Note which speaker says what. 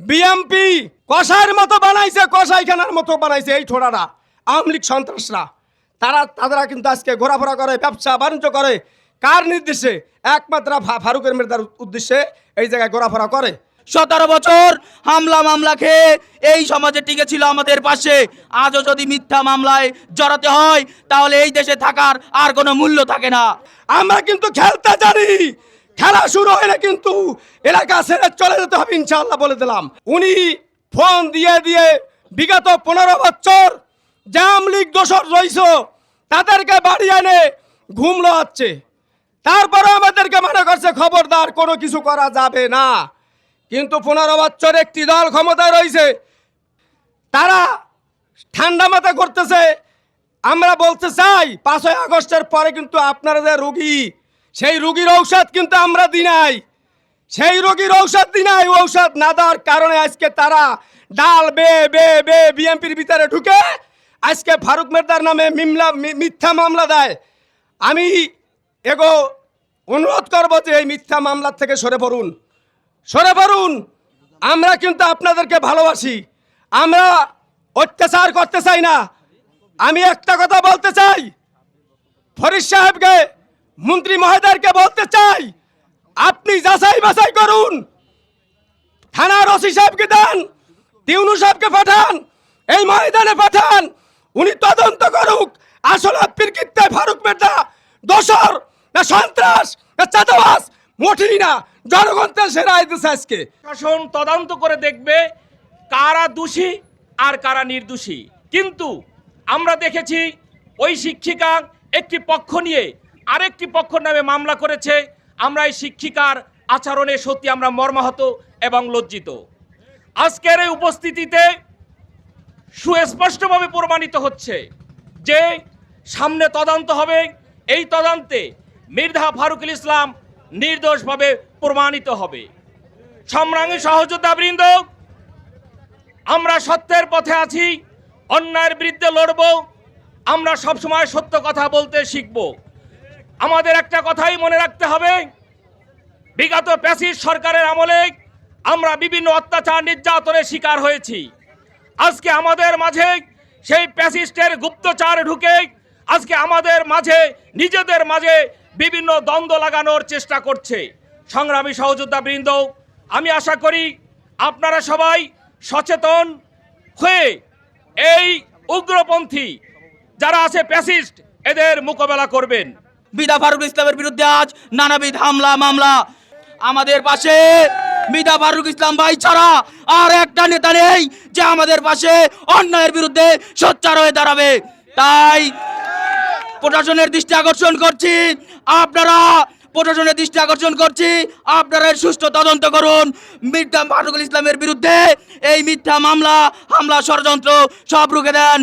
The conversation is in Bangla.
Speaker 1: বিএমপি কষাইয়ের মতো বানাইছে, কষাইখানার মতো বানাইছে এই ঠোড়ারা আওয়ামী লীগ সন্ত্রাসরা। তারা কিন্তু আজকে ঘোরাফেরা করে, ব্যবসা বাণিজ্য করে কার নির্দেশে? একমাত্র ফারুকের মির্জার উদ্দেশ্যে এই জায়গায় ঘোরাফেরা করে।
Speaker 2: 17 বছর হামলা মামলা খেয়ে এই সমাজে টিকে ছিল আমাদের পাশে। আজও যদি মিথ্যা মামলায় জড়াতে হয় তাহলে এই দেশে থাকার আর কোনো মূল্য থাকে না।
Speaker 1: আমরা কিন্তু খেলতে জানি, খেলা শুরু হলে কিন্তু এলাকা ছেড়ে চলে যেতে হবে ইনশাআল্লাহ বলে দিলাম। উনি ফোন দিয়ে দিয়ে বিগত 15 বছর যে আওয়ামী লীগ দোষর রইছ তাদেরকে বাড়ি এনে ঘুমলো হচ্ছে, তারপরে আমাদেরকে মনে করছে খবরদার কোনো কিছু করা যাবে না। কিন্তু 15 বছর একটি দল ক্ষমতায় রয়েছে, তারা ঠান্ডা মাথা করতেছে। আমরা বলতে চাই 5ই আগস্টের পরে কিন্তু আপনারা যে রোগী, সেই রোগীর ঔষধ কিন্তু আমরা দিই নাই, সেই রোগীর ঔষধ দিই নাই। ঔষধ না দেওয়ার কারণে আজকে তারা ডাল বে বে বে বিএমপির ভিতরে ঢুকে আজকে ফারুক মির্জার নামে মিথ্যা মামলা দেয়। আমি এগো অনুরোধ করবো যে এই মিথ্যা মামলার থেকে সরে পড়ুন, সরে পড়ুন। আমরা কিন্তু আপনাদেরকে ভালোবাসি, আমরা অত্যাচার করতে চাই না। আমি একটা কথা বলতে চাই, ফরিদ সাহেবকে, মন্ত্রী মহোদয়কে বলতে চাই, আপনি যাচাই বাছাই করুন, থানার ওসি সাহেবকে দেন, টিউনু সাহেবকে পাঠান, এই ময়দানে পাঠান, উনি তদন্ত করুক আসলে প্রকৃতিতে ফারুক মির্জা দোষর না সন্ত্রাস না চাঁদাবাজ, মোটেই না। জনগণ তো সে রায় দিচ্ছে আজকে।
Speaker 3: শাসন তদন্ত করে দেখবে কারা দোষী আর কারা নির্দোষী। কিন্তু আমরা দেখেছি ওই শিক্ষিকা একটি পক্ষ নিয়ে আরেকটি পক্ষ নামে মামলা করেছে। আমরা এই শিক্ষিকার আচরণে সত্যি আমরা মর্মাহত এবং লজ্জিত। আজকের এই উপস্থিতিতে সুস্পষ্টভাবে প্রমাণিত হচ্ছে যে সামনে তদন্ত হবে, এই তদন্তে মির্জা ফারুকুল ইসলাম নির্দোষভাবে প্রমাণিত হবে। সংগ্রামী সহযোদ্ধাবৃন্দ, আমরা সত্যের পথে আছি, অন্যায়ের বিরুদ্ধে লড়ব, আমরা সবসময় সত্য কথা বলতে শিখব। আমাদের একটা কথাই মনে রাখতে হবে, বিগত প্যাসিস্ট সরকারের আমলে আমরা বিভিন্ন অত্যাচার নির্যাতনের শিকার হয়েছি। আজকে আমাদের মাঝে সেই প্যাসিস্টের গুপ্তচার ঢুকে আজকে আমাদের মাঝে নিজেদের মাঝে বিভিন্ন দ্বন্দ্ব লাগানোর চেষ্টা করছে। সংগ্রামী সহযোদ্ধাবৃন্দ, আমি আশা করি আপনারা সবাই সচেতন হয়ে এই উগ্রপন্থী যারা আছে প্যাসিস্ট, এদের মোকাবেলা করবেন।
Speaker 2: মির্জা ফারুক ইসলামের বিরুদ্ধে আজ নানাবিধ হামলা মামলা। আমাদের পাশে মির্জা ফারুক ইসলাম ভাই ছাড়া আর একটা নেতা নেই যে আমাদের পাশে অন্যায়ের বিরুদ্ধে সোচ্চার হয়ে দাঁড়াবে। তাই প্রশাসনের দৃষ্টি আকর্ষণ করছি, আপনারা এর সুষ্ঠু তদন্ত করুন। মির্জা ফারুকুল ইসলামের বিরুদ্ধে এই মিথ্যা মামলা, হামলা, ষড়যন্ত্র সব রুখে দেন।